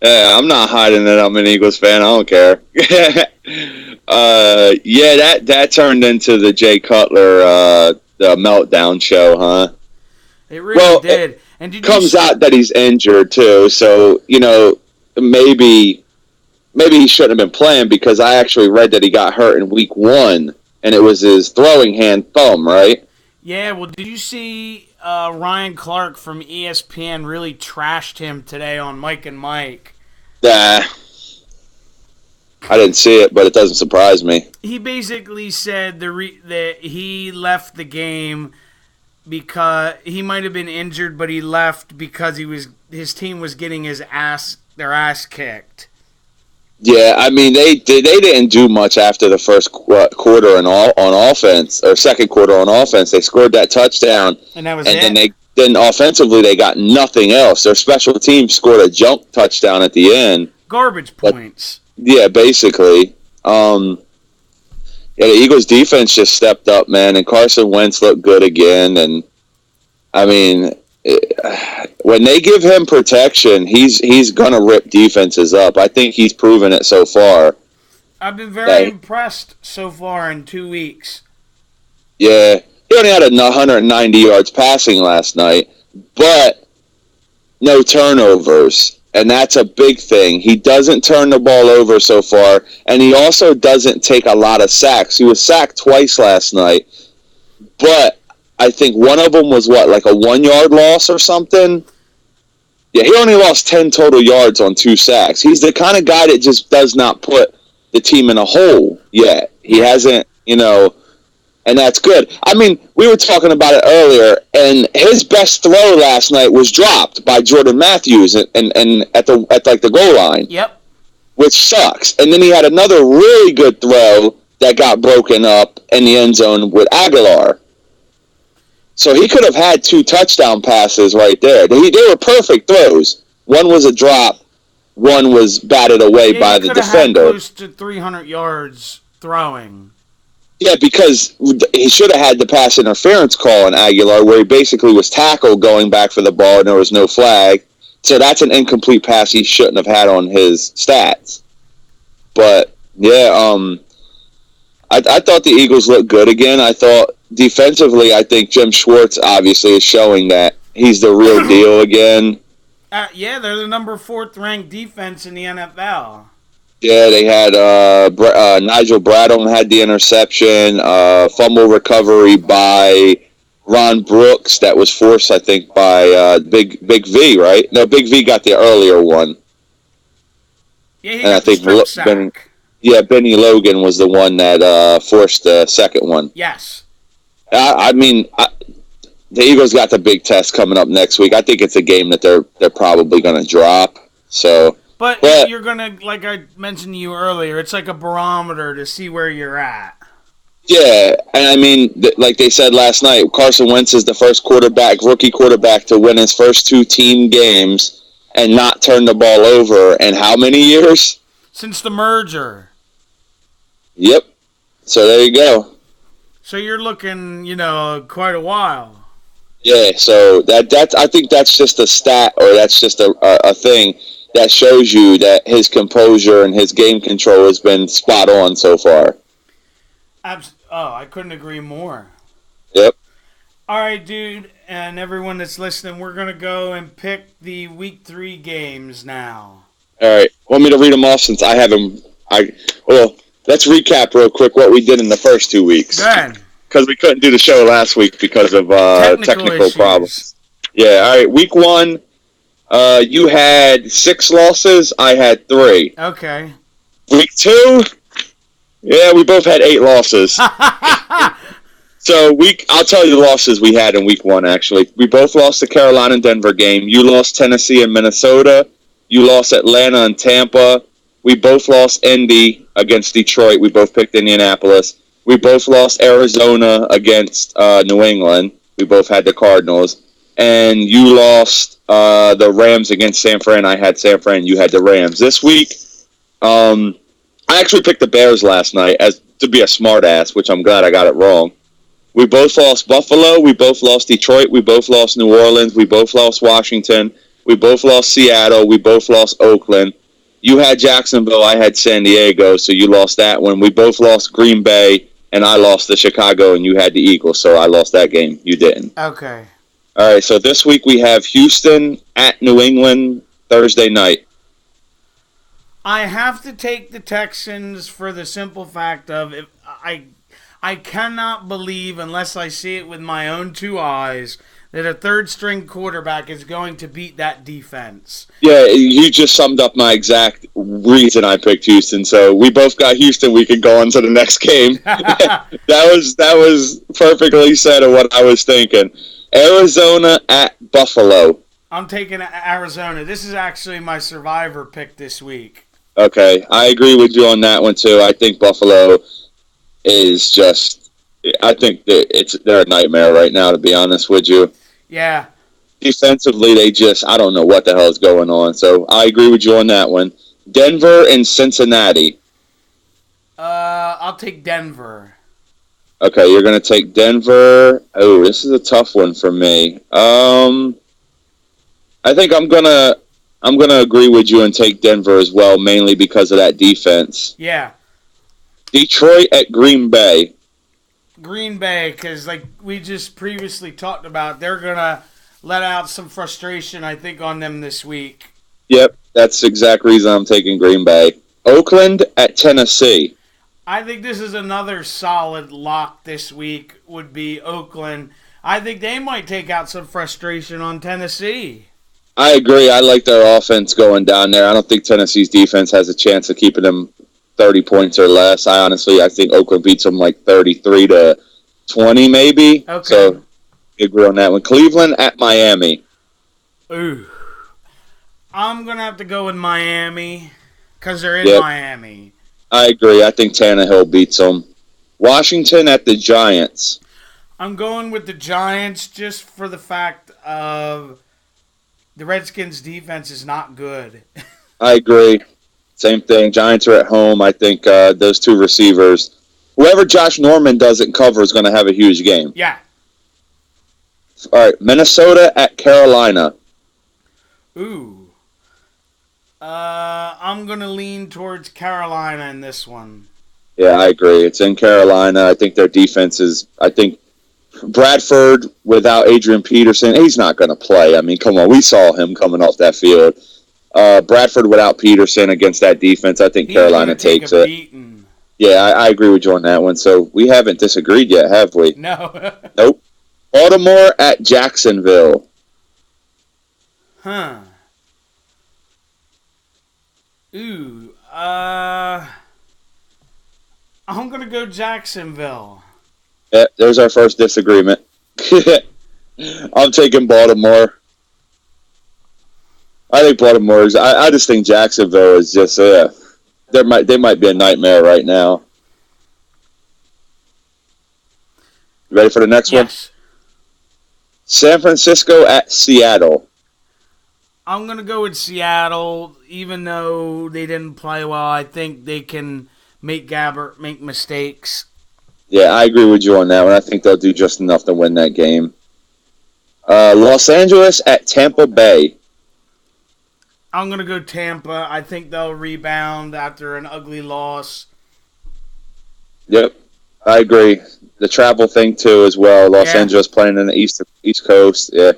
I'm not hiding that I'm an Eagles fan. I don't care. That turned into the Jay Cutler the meltdown show, huh? It really did. And it comes out that he's injured too, so maybe he shouldn't have been playing because I actually read that he got hurt in week 1, and it was his throwing hand thumb, right? Yeah, well, did you see Ryan Clark from ESPN really trashed him today on Mike and Mike? Nah. I didn't see it, but it doesn't surprise me. He basically said that he left the game because he might have been injured, but he left because his team was getting their ass kicked. Yeah, I mean they didn't do much after the first quarter on offense or second quarter on offense. They scored that touchdown, and that was it. And then offensively they got nothing else. Their special team scored a jump touchdown at the end. Garbage points. Yeah, basically. The Eagles defense just stepped up, man, and Carson Wentz looked good again. And I mean, when they give him protection, he's gonna rip defenses up. I think he's proven it so far. I've been very impressed so far in 2 weeks. Yeah, he only had 190 yards passing last night, but no turnovers, and that's a big thing. He doesn't turn the ball over so far, and he also doesn't take a lot of sacks. He was sacked twice last night, but I think one of them was like a 1 yard loss or something. Yeah, he only lost 10 total yards on 2 sacks. He's the kind of guy that just does not put the team in a hole yet. He hasn't, and that's good. I mean, we were talking about it earlier, and his best throw last night was dropped by Jordan Matthews and at the goal line. Yep. Which sucks. And then he had another really good throw that got broken up in the end zone with Aguilar. So he could have had 2 touchdown passes right there. They were perfect throws. One was a drop. One was batted away by the defender. Had close to 300 yards throwing. Yeah, because he should have had the pass interference call on Aguilar, where he basically was tackled going back for the ball and there was no flag. So that's an incomplete pass he shouldn't have had on his stats. But yeah, I thought the Eagles looked good again. I thought defensively, I think Jim Schwartz obviously is showing that he's the real deal again. Yeah, they're the number 4th ranked defense in the NFL. Yeah, they had Nigel Bradham had the interception, fumble recovery by Ron Brooks that was forced, I think, by Big V, right? No, Big V got the earlier one. Yeah, he got the strip sack. Benny Logan was the one that forced the second one. Yes. I mean, the Eagles got the big test coming up next week. I think it's a game that they're probably going to drop. So. But you're going to, like I mentioned to you earlier, it's like a barometer to see where you're at. Yeah, and I mean, like they said last night, Carson Wentz is the first rookie quarterback to win his first 2 team games and not turn the ball over in how many years? Since the merger. Yep. So there you go. So you're looking, quite a while. Yeah, so that's I think that's just a stat, or that's just a thing that shows you that his composure and his game control has been spot on so far. I couldn't agree more. Yep. All right, dude, and everyone that's listening, we're going to go and pick the Week 3 games now. All right. Want me to read them off since I have them? Well, let's recap real quick what we did in the first 2 weeks. Good. Because we couldn't do the show last week because of technical problems. Yeah, all right. Week 1, you had 6 losses. I had 3. Okay. Week 2, yeah, we both had 8 losses. So I'll tell you the losses we had in Week 1, actually. We both lost the Carolina and Denver game. You lost Tennessee and Minnesota. You lost Atlanta and Tampa. We both lost Indy against Detroit. We both picked Indianapolis. We both lost Arizona against New England. We both had the Cardinals. And you lost the Rams against San Fran. I had San Fran. You had the Rams. This week, I actually picked the Bears last night to be a smartass, which I'm glad I got it wrong. We both lost Buffalo. We both lost Detroit. We both lost New Orleans. We both lost Washington. We both lost Seattle. We both lost Oakland. You had Jacksonville. I had San Diego, so you lost that one. We both lost Green Bay, and I lost the Chicago, and you had the Eagles, so I lost that game. You didn't. Okay. All right, so this week we have Houston at New England Thursday night. I have to take the Texans for the simple fact of I cannot believe, unless I see it with my own 2 eyes, that a third-string quarterback is going to beat that defense. Yeah, you just summed up my exact reason I picked Houston. So we both got Houston. We can go on to the next game. that was perfectly said of what I was thinking. Arizona at Buffalo. I'm taking Arizona. This is actually my survivor pick this week. Okay, I agree with you on that one too. I think Buffalo is just, I think that they're a nightmare right now, to be honest with you. Yeah. Defensively, I don't know what the hell is going on. So I agree with you on that one. Denver and Cincinnati. I'll take Denver. Okay, you're going to take Denver. Oh, this is a tough one for me. I think I'm gonna agree with you and take Denver as well, mainly because of that defense. Yeah. Detroit at Green Bay. Green Bay, because like we just previously talked about, they're going to let out some frustration, I think, on them this week. Yep, that's the exact reason I'm taking Green Bay. Oakland at Tennessee. I think this is another solid lock this week would be Oakland. I think they might take out some frustration on Tennessee. I agree. I like their offense going down there. I don't think Tennessee's defense has a chance of keeping them 30 points or less. I think Oakland beats them like 33-20 maybe. Okay. So, I agree on that one. Cleveland at Miami. Ooh. I'm going to have to go with Miami because they're in Miami. I agree. I think Tannehill beats them. Washington at the Giants. I'm going with the Giants just for the fact of the Redskins' defense is not good. I agree. Same thing. Giants are at home. I think those two receivers, whoever Josh Norman doesn't cover is going to have a huge game. Yeah. All right, Minnesota at Carolina. Ooh. I'm going to lean towards Carolina in this one. Yeah, I agree. It's in Carolina. I think their defense is, Bradford without Adrian Peterson, he's not going to play. I mean, come on. We saw him coming off that field. Bradford without Peterson against that defense, I think Carolina takes it. Beating. Yeah, I agree with you on that one. So we haven't disagreed yet, have we? No. Nope. Baltimore at Jacksonville. Huh. Ooh. I'm going to go Jacksonville. Yeah, there's our first disagreement. I'm taking Baltimore. I think Baltimore is. I just think Jacksonville is just. They might be a nightmare right now. You ready for the next one? Yes. San Francisco at Seattle. I'm going to go with Seattle, even though they didn't play well. I think they can make Gabbert make mistakes. Yeah, I agree with you on that one. I think they'll do just enough to win that game. Los Angeles at Tampa Bay. I'm going to go Tampa. I think they'll rebound after an ugly loss. Yep, I agree. The travel thing, too, as well. Los Angeles playing in the East Coast. Yeah,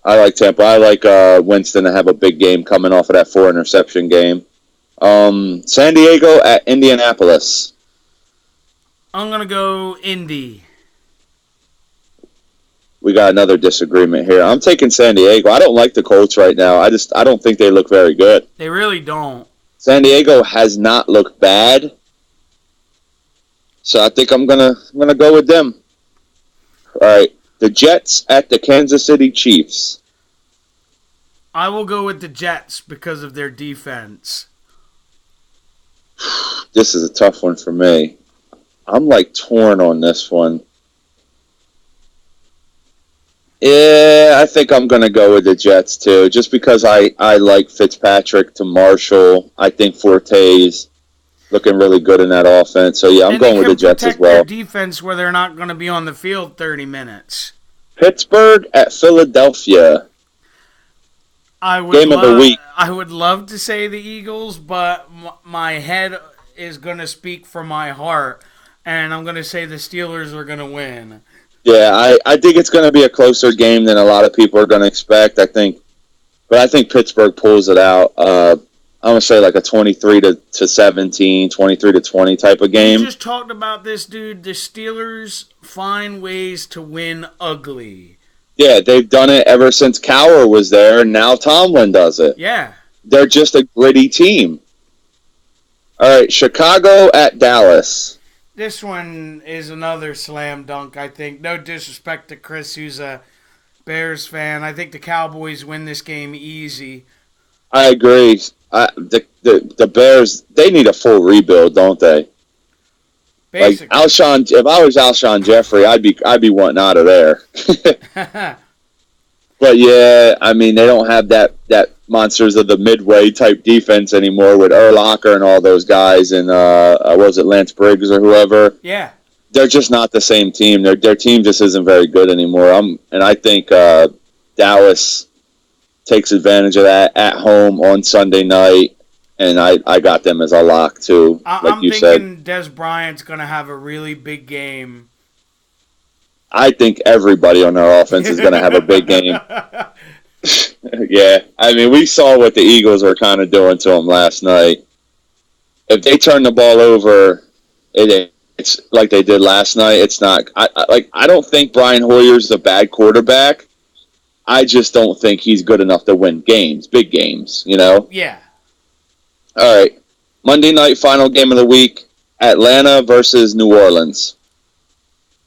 I like Tampa. I like Winston to have a big game coming off of that 4-interception game. San Diego at Indianapolis. I'm going to go Indy. We got another disagreement here. I'm taking San Diego. I don't like the Colts right now. I don't think they look very good. They really don't. San Diego has not looked bad. So I think I'm gonna go with them. All right. The Jets at the Kansas City Chiefs. I will go with the Jets because of their defense. This is a tough one for me. I'm like torn on this one. Yeah, I think I'm going to go with the Jets too, just because I like Fitzpatrick to Marshall. I think Forte's looking really good in that offense. So, yeah, I'm going with the Jets as well. Their defense where they're not going to be on the field 30 minutes. Pittsburgh at Philadelphia. Game of the week. I would love to say the Eagles, but my head is going to speak for my heart, and I'm going to say the Steelers are going to win. Yeah, I think it's going to be a closer game than a lot of people are going to expect. I think Pittsburgh pulls it out. I'm going to say like a 23-17, 23-20 type of game. We just talked about this, dude. The Steelers find ways to win ugly. Yeah, they've done it ever since Cowher was there, and now Tomlin does it. Yeah. They're just a gritty team. All right, Chicago at Dallas. This one is another slam dunk, I think. No disrespect to Chris, who's a Bears fan. I think the Cowboys win this game easy. I agree. The Bears, they need a full rebuild, don't they? Basically. Like Alshon, if I was Alshon Jeffrey, I'd be wanting out of there. But yeah, I mean they don't have that monsters of the midway type defense anymore with Urlacher and all those guys and was it Lance Briggs or whoever? Yeah. They're just not the same team. Their team just isn't very good anymore. I think Dallas takes advantage of that at home on Sunday night, and I got them as a lock too. I'm thinking Des Bryant's going to have a really big game. I think everybody on their offense is going to have a big game. Yeah, I mean, we saw what the Eagles were kind of doing to them last night. If they turn the ball over, it's like they did last night. It's not. I don't think Brian Hoyer's a bad quarterback. I just don't think he's good enough to win games, big games. You know. Yeah. All right, Monday night final game of the week: Atlanta versus New Orleans.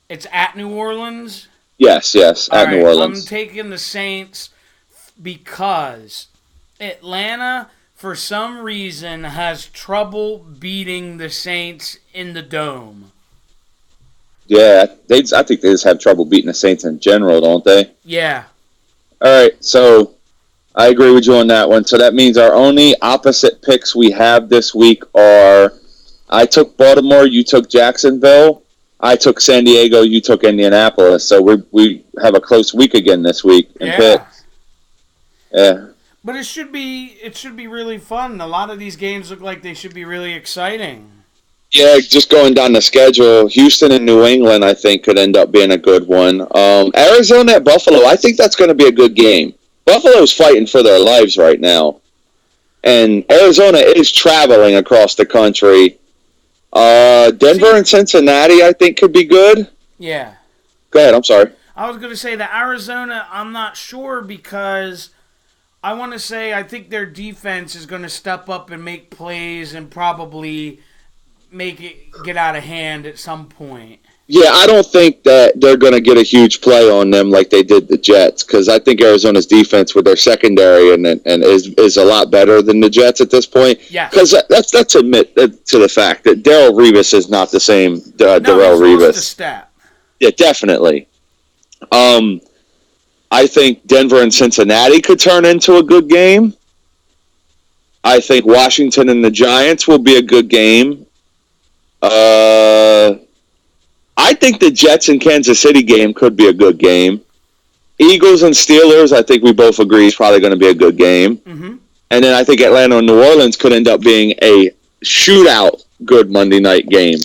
It's at New Orleans? Yes, at New Orleans. I'm taking the Saints because Atlanta, for some reason, has trouble beating the Saints in the Dome. Yeah, I think they just have trouble beating the Saints in general, don't they? Yeah. All right, so I agree with you on that one. So that means our only opposite picks we have this week are I took Baltimore, you took Jacksonville. I took San Diego, you took Indianapolis. So we have a close week again this week in picks. Yeah. But it should be really fun. A lot of these games look like they should be really exciting. Yeah, just going down the schedule, Houston and New England, I think, could end up being a good one. Arizona at Buffalo, I think that's going to be a good game. Buffalo's fighting for their lives right now. And Arizona is traveling across the country. Denver and Cincinnati, I think, could be good. Yeah. Go ahead, I'm sorry. I was going to say that Arizona, I'm not sure because I want to say I think their defense is going to step up and make plays and probably make it get out of hand at some point. Yeah, I don't think that they're going to get a huge play on them like they did the Jets, because I think Arizona's defense with their secondary and is a lot better than the Jets at this point. Yeah. Because let's admit to the fact that Darrelle Revis is not the same Darrelle Revis. Lost a step. Yeah, definitely. I think Denver and Cincinnati could turn into a good game. I think Washington and the Giants will be a good game. I think the Jets and Kansas City game could be a good game. Eagles and Steelers, I think we both agree, is probably going to be a good game. Mm-hmm. And then I think Atlanta and New Orleans could end up being a shootout good Monday night game.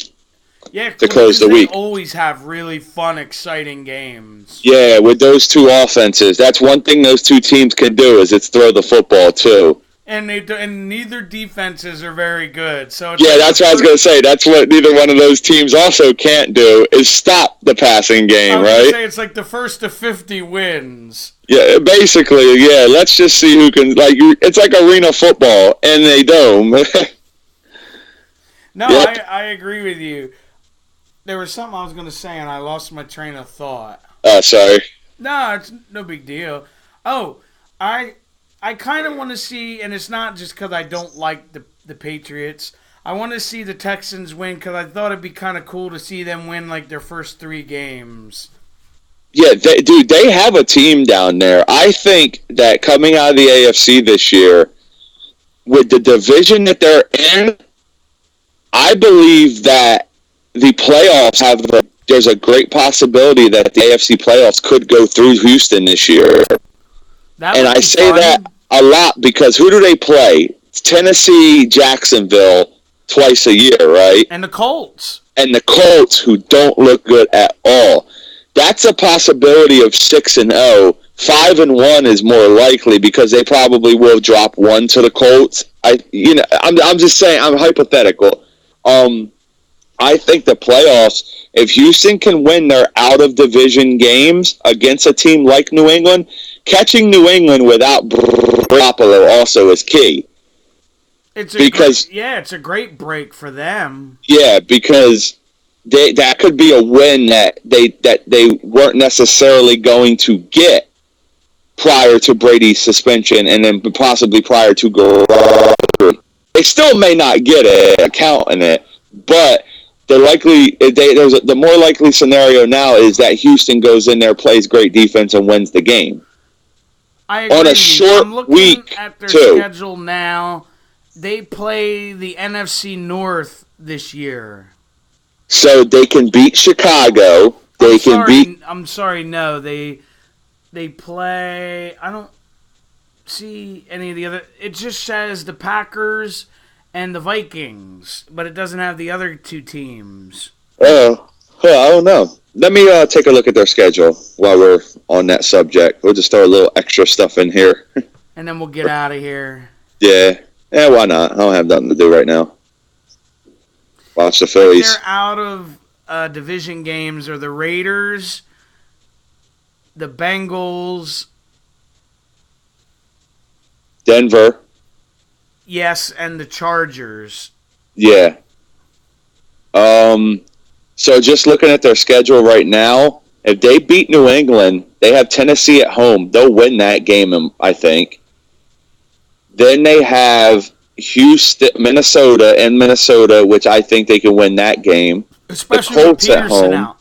Yeah, to close the week. They always have really fun, exciting games. Yeah, with those two offenses. That's one thing those two teams can do is it's throw the football too. And neither defenses are very good. So that's what I was going to say. That's what neither one of those teams also can't do is stop the passing game, right? Say it's like the first to 50 wins. Yeah, basically, yeah. Let's just see who can it's like arena football in a dome. No, yep. I agree with you. There was something I was going to say and I lost my train of thought. Sorry. No, it's no big deal. Oh, I kind of want to see, and it's not just because I don't like the Patriots. I want to see the Texans win because I thought it'd be kind of cool to see them win like their first 3 games. Yeah, they have a team down there. I think that coming out of the AFC this year, with the division that they're in, I believe that the playoffs there's a great possibility that the AFC playoffs could go through Houston this year. And I say that a lot because who do they play? It's Tennessee, Jacksonville twice a year, right? And the Colts. And the Colts, who don't look good at all. That's a possibility of 6-0. 5-1 is more likely because they probably will drop 1 to the Colts. I'm just saying, I'm hypothetical. I think the playoffs, if Houston can win their out-of-division games against a team like New England, catching New England without Garoppolo also is key. It's a great break for them. Yeah, because that could be a win that they weren't necessarily going to get prior to Brady's suspension and then possibly prior to Garoppolo. They still may not get it, counting it, but the more likely scenario now is that Houston goes in there, plays great defense, and wins the game. I agree. On a short I'm looking week, at their too. schedule now. They play the NFC North this year. So they can beat Chicago. I'm sorry, no. They play. see any of the other. It just says the Packers and the Vikings, but it doesn't have the other two teams. Oh, I don't know. Let me take a look at their schedule while we're on that subject. We'll just throw a little extra stuff in here. And then we'll get out of here. Yeah, why not? I don't have nothing to do right now. Watch the Phillies. They're out of division games are the Raiders, the Bengals, Denver. yes, and the Chargers. Yeah. So just looking at their schedule right now, if they beat New England, they have Tennessee at home. They'll win that game, I think. Then they have Houston, Minnesota, which I think they can win that game. Especially the with Colts at Peterson home. out.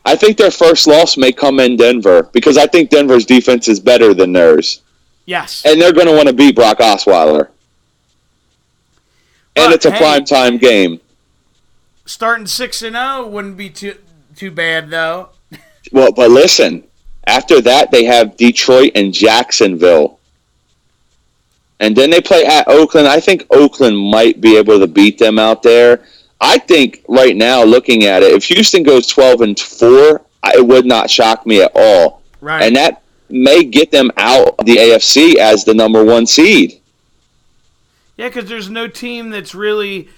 I think their first loss may come in Denver because I think Denver's defense is better than theirs. Yes. And they're going to want to beat Brock Osweiler. And But, it's a hey, primetime game. Starting 6-0 wouldn't be too bad, though. Well, but listen, after that, they have Detroit and Jacksonville. And then they play at Oakland. I think Oakland might be able to beat them out there. I think right now, looking at it, if Houston goes 12-4, it would not shock me at all. Right. And that may get them out of the AFC as the number 1 seed. Yeah, because there's no team that's really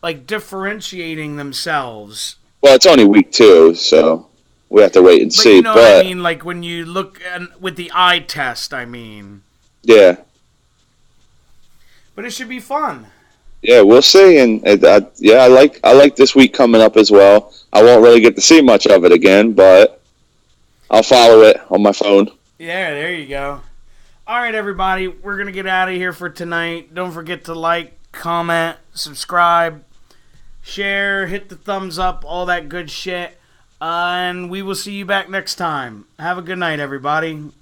like differentiating themselves. Well, it's only week 2, so we have to wait and But see. you know what I mean? Like when you look with the eye test, I mean. Yeah. But it should be fun. Yeah, we'll see. And I like this week coming up as well. I won't really get to see much of it again, but I'll follow it on my phone. Yeah, there you go. All right, everybody, we're going to get out of here for tonight. Don't forget to like, comment, subscribe, share, hit the thumbs up, all that good shit. And we will see you back next time. Have a good night, everybody.